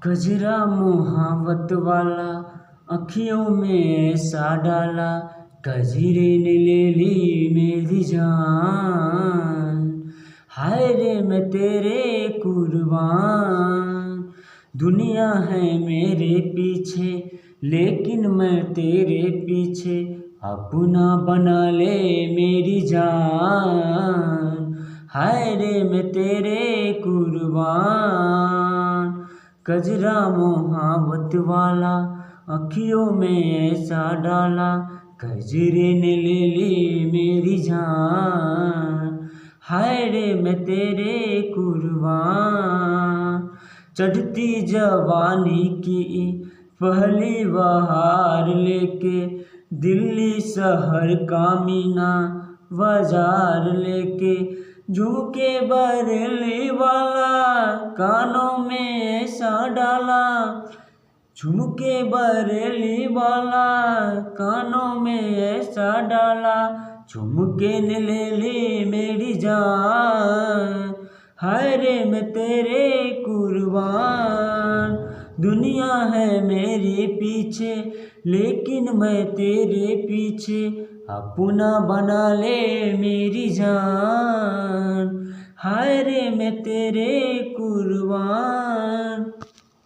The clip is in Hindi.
गजरा मोहब्बत वाला अखियों में ऐसा डाला, गजरे ने ले ली मेरी जान। हाय रे मैं तेरे कुर्बान, दुनिया है मेरे पीछे लेकिन मैं तेरे पीछे, अपना बना ले मेरी जान। हाय रे मैं तेरे कुर्बान, गजरा मोहब्बत वाला अखियों में ऐसा डाला, गजरे ने ले ली मेरी जान। हाय रे मैं तेरे कुर्बान, चढ़ती जवानी की पहली बहार लेके, दिल्ली शहर का मीना बाजार लेके, झुमके बरेली वाला कानों में ऐसा डाला, झुमके बरेली वाला कानों में ऐसा डाला, झुमके ने ले ली मेरी जान। हाय रे मैं तेरे कुर्बान, दुनिया है मेरे पीछे लेकिन मैं तेरे पीछे, अपना बना ले मेरी जान। हाय रे मैं तेरे कुर्बान।